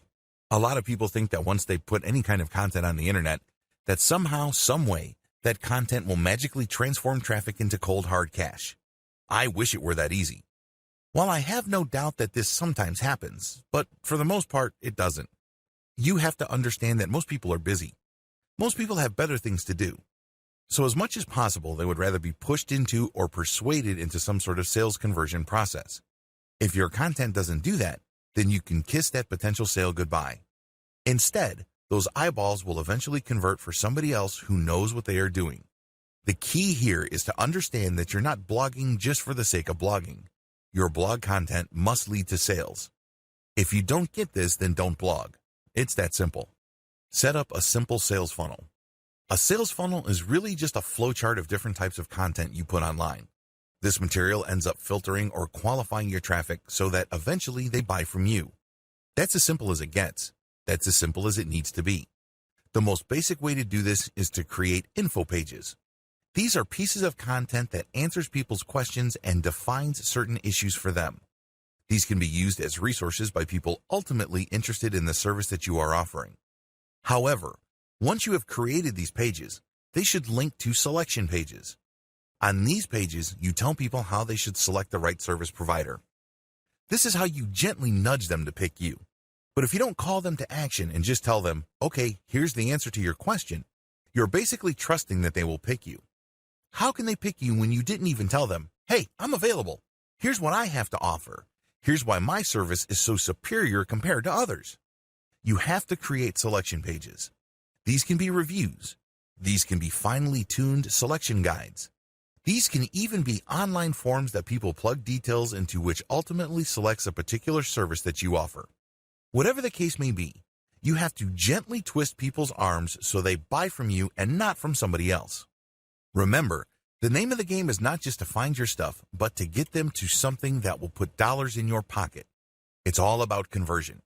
A lot of people think that once they put any kind of content on the internet, that somehow, some way, that content will magically transform traffic into cold hard cash. I wish it were that easy. While I have no doubt that this sometimes happens, but for the most part, it doesn't. You have to understand that most people are busy. Most people have better things to do. So as much as possible, they would rather be pushed into or persuaded into some sort of sales conversion process. If your content doesn't do that, then you can kiss that potential sale goodbye. Instead, Those eyeballs will eventually convert for somebody else who knows what they are doing. The key here is to understand that you're not blogging just for the sake of blogging. Your blog content must lead to sales. If you don't get this, then don't blog. It's that simple. Set up a simple sales funnel. A sales funnel is really just a flowchart of different types of content you put online. This material ends up filtering or qualifying your traffic so that eventually they buy from you. That's as simple as it gets. That's as simple as it needs to be. The most basic way to do this is to create info pages. These are pieces of content that answers people's questions and defines certain issues for them. These can be used as resources by people ultimately interested in the service that you are offering. However, once you have created these pages, they should link to selection pages. On these pages, you tell people how they should select the right service provider. This is how you gently nudge them to pick you. But if you don't call them to action and just tell them, okay, here's the answer to your question, you're basically trusting that they will pick you. How can they pick you when you didn't even tell them, hey, I'm available. Here's what I have to offer. Here's why my service is so superior compared to others. You have to create selection pages. These can be reviews. These can be finely tuned selection guides. These can even be online forms that people plug details into, which ultimately selects a particular service that you offer. Whatever the case may be, you have to gently twist people's arms so they buy from you and not from somebody else. Remember, the name of the game is not just to find your stuff, but to get them to something that will put dollars in your pocket. It's all about conversion.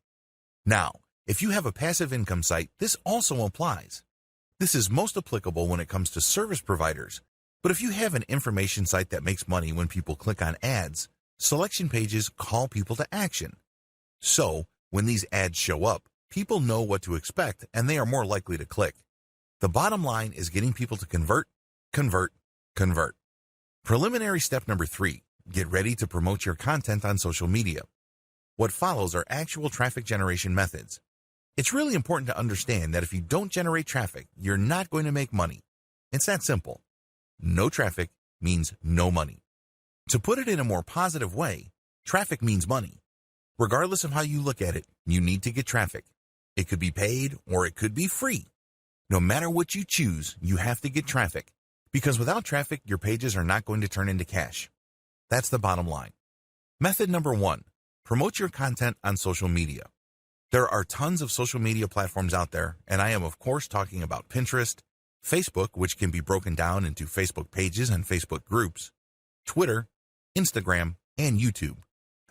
Now, if you have a passive income site, this also applies. This is most applicable when it comes to service providers, but if you have an information site that makes money when people click on ads, selection pages call people to action. So, when these ads show up, people know what to expect and they are more likely to click. The bottom line is getting people to convert. Preliminary step number 3, get ready to promote your content on social media. What follows are actual traffic generation methods. It's really important to understand that if you don't generate traffic, you're not going to make money. It's that simple. No traffic means no money. To put it in a more positive way, traffic means money. Regardless of how you look at it, you need to get traffic. It could be paid or it could be free. No matter what you choose, you have to get traffic. Because without traffic, your pages are not going to turn into cash. That's the bottom line. Method number 1, promote your content on social media. There are tons of social media platforms out there, and I am of course talking about Pinterest, Facebook, which can be broken down into Facebook pages and Facebook groups, Twitter, Instagram, and YouTube.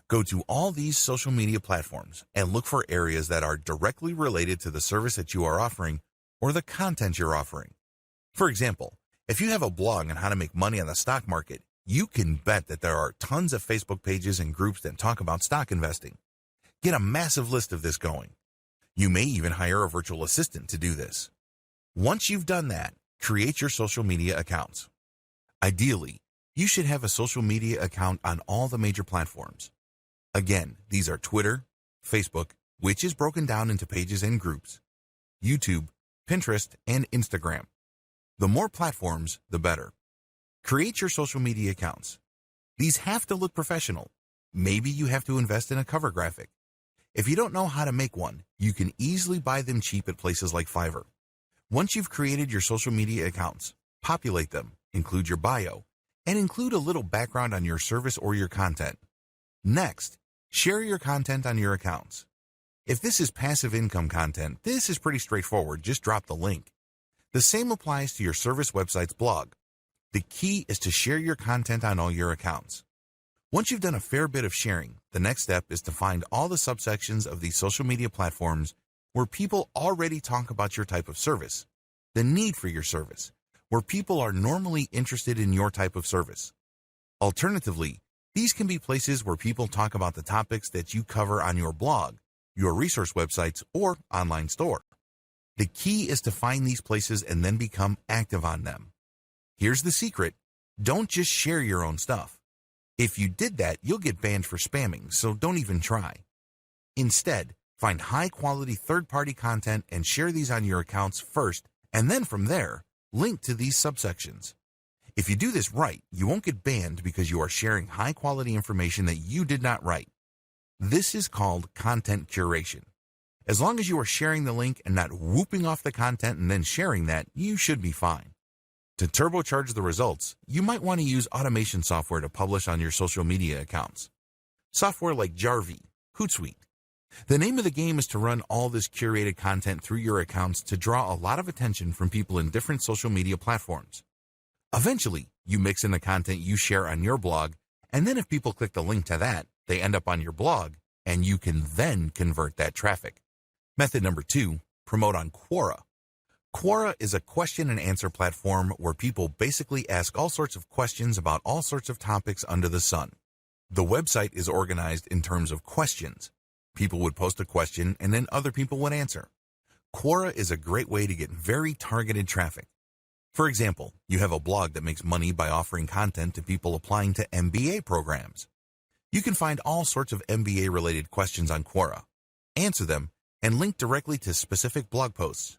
Go to all these social media platforms and look for areas that are directly related to the service that you are offering or the content you're offering. For example, if you have a blog on how to make money on the stock market, you can bet that there are tons of Facebook pages and groups that talk about stock investing. Get a massive list of this going. You may even hire a virtual assistant to do this. Once you've done that, create your social media accounts. Ideally, you should have a social media account on all the major platforms. Again, these are Twitter, Facebook, which is broken down into pages and groups, YouTube, Pinterest, and Instagram. The more platforms, the better. Create your social media accounts. These have to look professional. Maybe you have to invest in a cover graphic. If you don't know how to make one, you can easily buy them cheap at places like Fiverr. Once you've created your social media accounts, populate them, include your bio, and include a little background on your service or your content. Next, share your content on your accounts. If this is passive income content, this is pretty straightforward. Just drop the link. The same applies to your service website's blog. The key is to share your content on all your accounts. Once you've done a fair bit of sharing, the next step is to find all the subsections of these social media platforms where people already talk about your type of service, the need for your service, where people are normally interested in your type of service. Alternatively, these can be places where people talk about the topics that you cover on your blog, your resource websites, or online store. The key is to find these places and then become active on them. Here's the secret. Don't just share your own stuff. If you did that, you'll get banned for spamming, so don't even try. Instead, find high-quality third-party content and share these on your accounts first, and then from there, link to these subsections. If you do this right, you won't get banned because you are sharing high-quality information that you did not write. This is called content curation. As long as you are sharing the link and not whooping off the content and then sharing that, you should be fine. To turbocharge the results, you might want to use automation software to publish on your social media accounts. Software like Jarvee, Hootsuite. The name of the game is to run all this curated content through your accounts to draw a lot of attention from people in different social media platforms. Eventually, you mix in the content you share on your blog, and then if people click the link to that, they end up on your blog, and you can then convert that traffic. Method number 2, promote on Quora. Quora is a question and answer platform where people basically ask all sorts of questions about all sorts of topics under the sun. The website is organized in terms of questions. People would post a question and then other people would answer. Quora is a great way to get very targeted traffic. For example, you have a blog that makes money by offering content to people applying to MBA programs. You can find all sorts of MBA-related questions on Quora, answer them, and link directly to specific blog posts.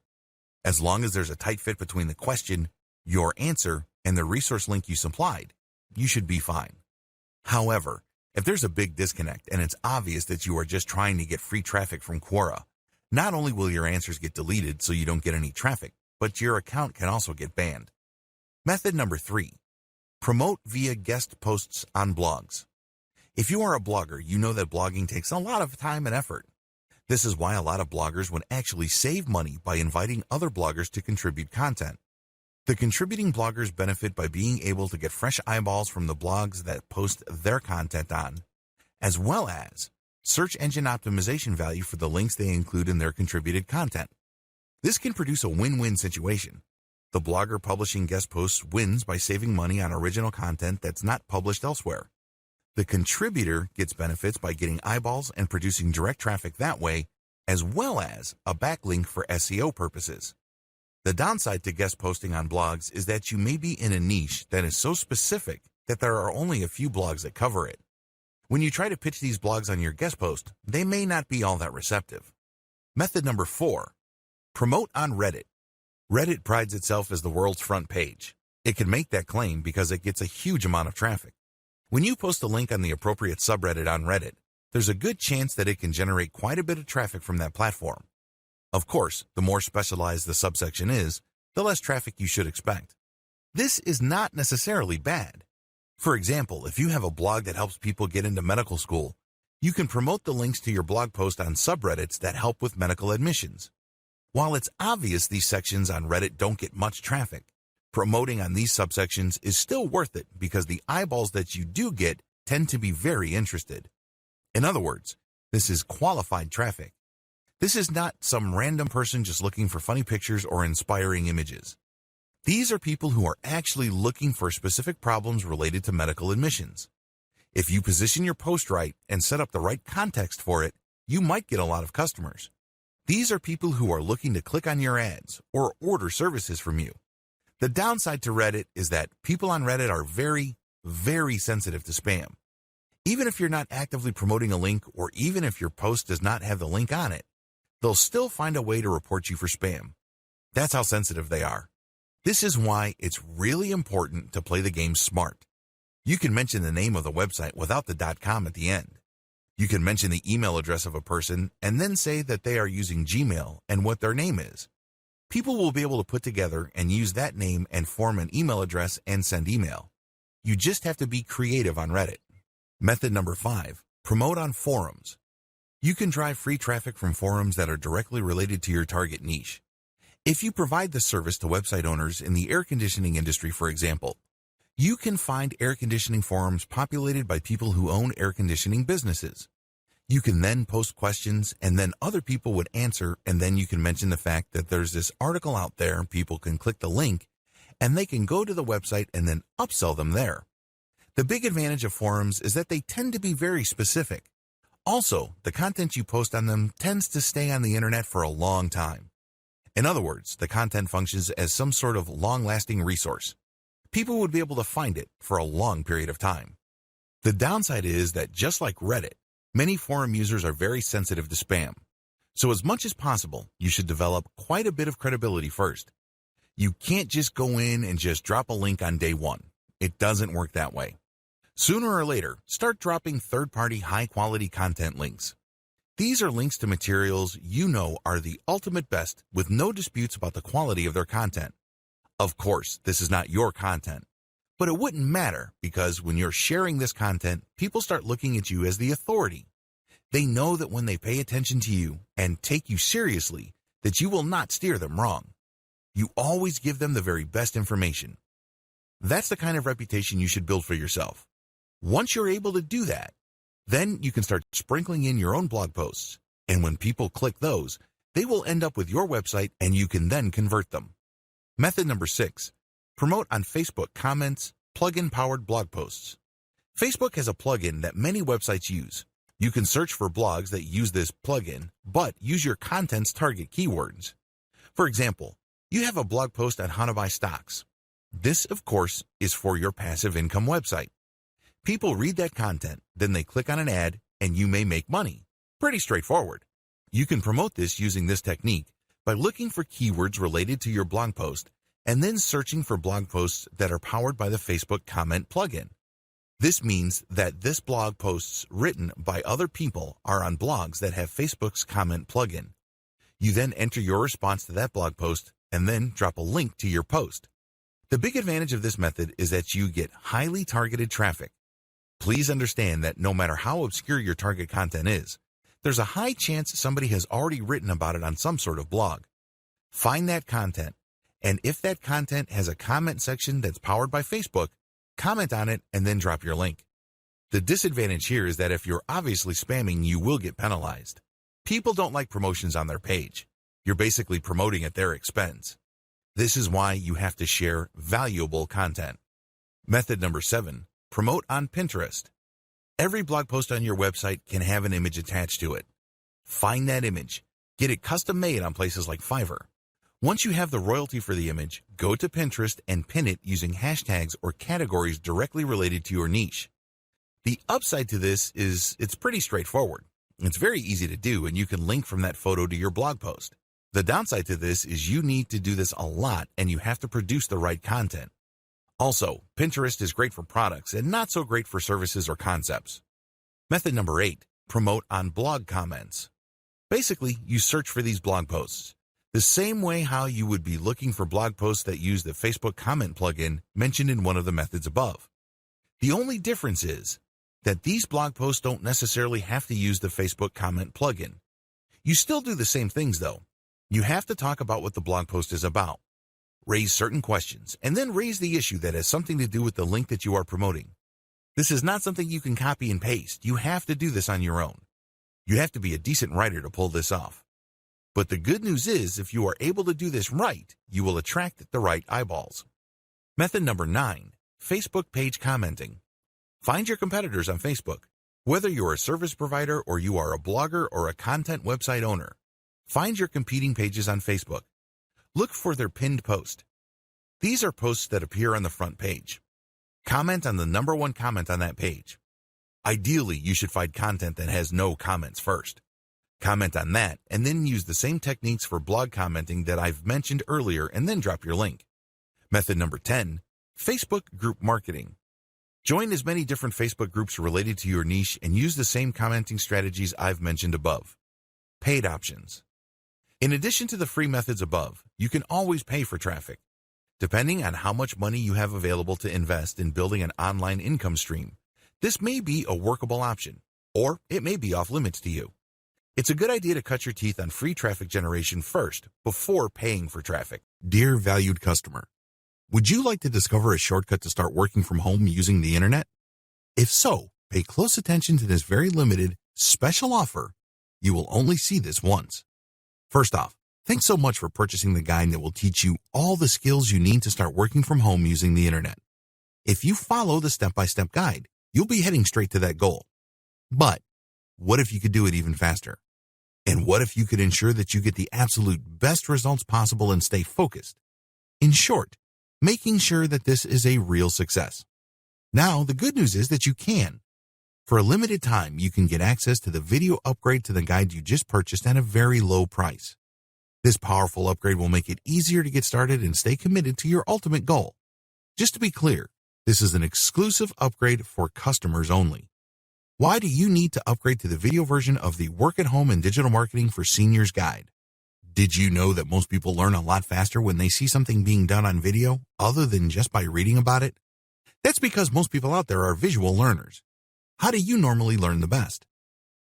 As long as there's a tight fit between the question, your answer, and the resource link you supplied, you should be fine. However, if there's a big disconnect and it's obvious that you are just trying to get free traffic from Quora, not only will your answers get deleted so you don't get any traffic, but your account can also get banned. Method number 3, promote via guest posts on blogs. If you are a blogger, you know that blogging takes a lot of time and effort. This is why a lot of bloggers would actually save money by inviting other bloggers to contribute content. The contributing bloggers benefit by being able to get fresh eyeballs from the blogs that post their content on, as well as search engine optimization value for the links they include in their contributed content. This can produce a win-win situation. The blogger publishing guest posts wins by saving money on original content that's not published elsewhere. The contributor gets benefits by getting eyeballs and producing direct traffic that way, as well as a backlink for SEO purposes. The downside to guest posting on blogs is that you may be in a niche that is so specific that there are only a few blogs that cover it. When you try to pitch these blogs on your guest post, they may not be all that receptive. Method number 4, promote on Reddit. Reddit prides itself as the world's front page. It can make that claim because it gets a huge amount of traffic. When you post a link on the appropriate subreddit on Reddit, there's a good chance that it can generate quite a bit of traffic from that platform. Of course, the more specialized the subsection is, the less traffic you should expect. This is not necessarily bad. For example, if you have a blog that helps people get into medical school, you can promote the links to your blog post on subreddits that help with medical admissions. While it's obvious these sections on Reddit don't get much traffic, promoting on these subsections is still worth it because the eyeballs that you do get tend to be very interested. In other words, this is qualified traffic. This is not some random person just looking for funny pictures or inspiring images. These are people who are actually looking for specific problems related to medical admissions. If you position your post right and set up the right context for it, you might get a lot of customers. These are people who are looking to click on your ads or order services from you. The downside to Reddit is that people on Reddit are very, very sensitive to spam. Even if you're not actively promoting a link or even if your post does not have the link on it, they'll still find a way to report you for spam. That's how sensitive they are. This is why it's really important to play the game smart. You can mention the name of the website without the .com at the end. You can mention the email address of a person and then say that they are using Gmail and what their name is. People will be able to put together and use that name and form an email address and send email. You just have to be creative on Reddit. Method number 5, promote on forums. You can drive free traffic from forums that are directly related to your target niche. If you provide the service to website owners in the air conditioning industry, for example, you can find air conditioning forums populated by people who own air conditioning businesses. You can then post questions and then other people would answer, and then you can mention the fact that there's this article out there, people can click the link and they can go to the website and then upsell them there. The big advantage of forums is that they tend to be very specific. Also, the content you post on them tends to stay on the internet for a long time. In other words, the content functions as some sort of long-lasting resource. People would be able to find it for a long period of time. The downside is that just like Reddit, many forum users are very sensitive to spam. So as much as possible, you should develop quite a bit of credibility first. You can't just go in and just drop a link on day one. It doesn't work that way. Sooner or later, start dropping third-party high-quality content links. These are links to materials you know are the ultimate best with no disputes about the quality of their content. Of course, this is not your content, but it wouldn't matter because when you're sharing this content, people start looking at you as the authority. They know that when they pay attention to you and take you seriously, that you will not steer them wrong. You always give them the very best information. That's the kind of reputation you should build for yourself. Once you're able to do that, then you can start sprinkling in your own blog posts. And when people click those, they will end up with your website and you can then convert them. Method number 6, promote on Facebook comments, plugin-powered blog posts. Facebook has a plugin that many websites use. You can search for blogs that use this plugin, but use your content's target keywords. For example, you have a blog post on how to buy stocks. This, of course, is for your passive income website. People read that content, then they click on an ad, and you may make money. Pretty straightforward. You can promote this using this technique by looking for keywords related to your blog post and then searching for blog posts that are powered by the Facebook comment plugin. This means that this blog posts written by other people are on blogs that have Facebook's comment plugin. You then enter your response to that blog post and then drop a link to your post. The big advantage of this method is that you get highly targeted traffic. Please understand that no matter how obscure your target content is, there's a high chance somebody has already written about it on some sort of blog. Find that content, and if that content has a comment section that's powered by Facebook, comment on it and then drop your link. The disadvantage here is that if you're obviously spamming, you will get penalized. People don't like promotions on their page. You're basically promoting at their expense. This is why you have to share valuable content. Method number 7, promote on Pinterest. Every blog post on your website can have an image attached to it. Find that image. Get it custom made on places like Fiverr. Once you have the royalty for the image, go to Pinterest and pin it using hashtags or categories directly related to your niche. The upside to this is it's pretty straightforward. It's very easy to do, and you can link from that photo to your blog post. The downside to this is you need to do this a lot and you have to produce the right content. Also, Pinterest is great for products and not so great for services or concepts. Method number 8, promote on blog comments. Basically, you search for these blog posts. The same way how you would be looking for blog posts that use the Facebook comment plugin mentioned in one of the methods above. The only difference is that these blog posts don't necessarily have to use the Facebook comment plugin. You still do the same things though. You have to talk about what the blog post is about. Raise certain questions, and then raise the issue that has something to do with the link that you are promoting. This is not something you can copy and paste. You have to do this on your own. You have to be a decent writer to pull this off. But the good news is, if you are able to do this right, you will attract the right eyeballs. Method number 9, Facebook page commenting. Find your competitors on Facebook. Whether you're a service provider or you are a blogger or a content website owner, find your competing pages on Facebook. Look for their pinned post. These are posts that appear on the front page. Comment on the number 1 comment on that page. Ideally, you should find content that has no comments first. Comment on that and then use the same techniques for blog commenting that I've mentioned earlier and then drop your link. Method number 10, Facebook group marketing. Join as many different Facebook groups related to your niche and use the same commenting strategies I've mentioned above. Paid options. In addition to the free methods above, you can always pay for traffic. Depending on how much money you have available to invest in building an online income stream, this may be a workable option, or it may be off limits to you. It's a good idea to cut your teeth on free traffic generation first before paying for traffic. Dear valued customer, would you like to discover a shortcut to start working from home using the internet? If so, pay close attention to this very limited, special offer. You will only see this once. First off, thanks so much for purchasing the guide that will teach you all the skills you need to start working from home using the internet. If you follow the step-by-step guide, you'll be heading straight to that goal. But what if you could do it even faster? And what if you could ensure that you get the absolute best results possible and stay focused? In short, making sure that this is a real success. Now, the good news is that you can. For a limited time, you can get access to the video upgrade to the guide you just purchased at a very low price. This powerful upgrade will make it easier to get started and stay committed to your ultimate goal. Just to be clear, this is an exclusive upgrade for customers only. Why do you need to upgrade to the video version of the Work at Home and Digital Marketing for Seniors Guide? Did you know that most people learn a lot faster when they see something being done on video other than just by reading about it? That's because most people out there are visual learners. How do you normally learn the best?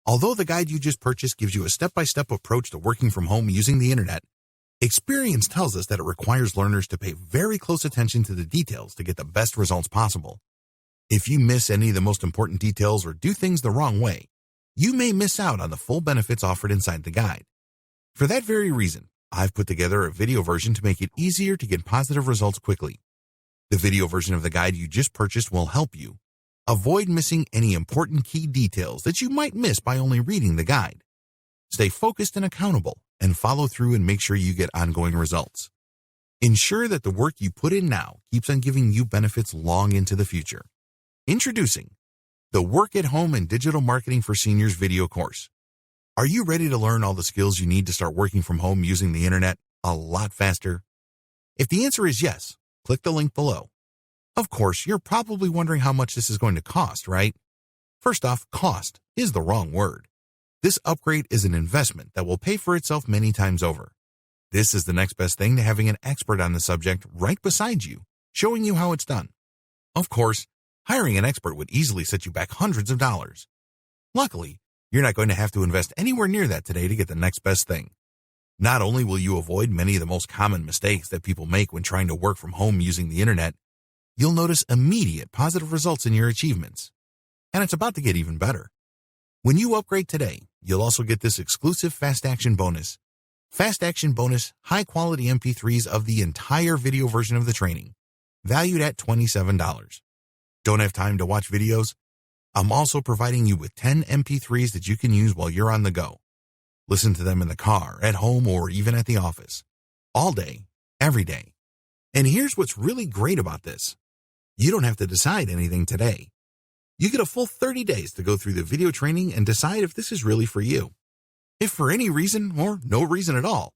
Although the guide you just purchased gives you a step-by-step approach to working from home using the internet, experience tells us that it requires learners to pay very close attention to the details to get the best results possible. If you miss any of the most important details or do things the wrong way, you may miss out on the full benefits offered inside the guide. For that very reason, I've put together a video version to make it easier to get positive results quickly. The video version of the guide you just purchased will help you avoid missing any important key details that you might miss by only reading the guide. Stay focused and accountable, and follow through and make sure you get ongoing results. Ensure that the work you put in now keeps on giving you benefits long into the future. Introducing the Work at Home and Digital Marketing for Seniors video course. Are you ready to learn all the skills you need to start working from home using the internet a lot faster? If the answer is yes, click the link below. Of course, you're probably wondering how much this is going to cost, right? First off, cost is the wrong word. This upgrade is an investment that will pay for itself many times over. This is the next best thing to having an expert on the subject right beside you, showing you how it's done. Of course, hiring an expert would easily set you back hundreds of dollars. Luckily, you're not going to have to invest anywhere near that today to get the next best thing. Not only will you avoid many of the most common mistakes that people make when trying to work from home using the internet, you'll notice immediate positive results in your achievements. And it's about to get even better. When you upgrade today, you'll also get this exclusive Fast Action bonus. Fast Action bonus high-quality MP3s of the entire video version of the training, valued at $27. Don't have time to watch videos? I'm also providing you with 10 MP3s that you can use while you're on the go. Listen to them in the car, at home, or even at the office. All day, every day. And here's what's really great about this. You don't have to decide anything today. You get a full 30 days to go through the video training and decide if this is really for you. If for any reason, or no reason at all,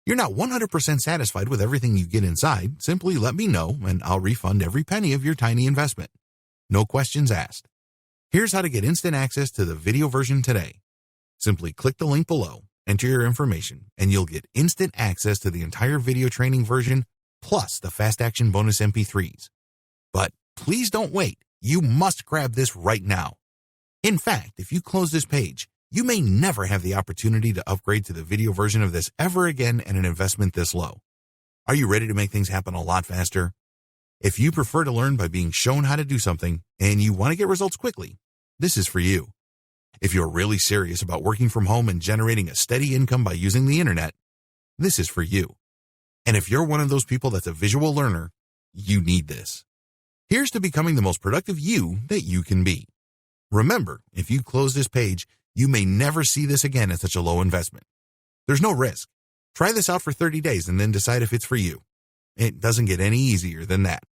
you're not 100% satisfied with everything you get inside, simply let me know and I'll refund every penny of your tiny investment. No questions asked. Here's how to get instant access to the video version today. Simply click the link below, enter your information, and you'll get instant access to the entire video training version plus the Fast Action bonus MP3s. But please don't wait. You must grab this right now. In fact, if you close this page, you may never have the opportunity to upgrade to the video version of this ever again at an investment this low. Are you ready to make things happen a lot faster? If you prefer to learn by being shown how to do something and you want to get results quickly, this is for you. If you're really serious about working from home and generating a steady income by using the internet, this is for you. And if you're one of those people that's a visual learner, you need this. Here's to becoming the most productive you that you can be. Remember, if you close this page, you may never see this again at such a low investment. There's no risk. Try this out for 30 days and then decide if it's for you. It doesn't get any easier than that.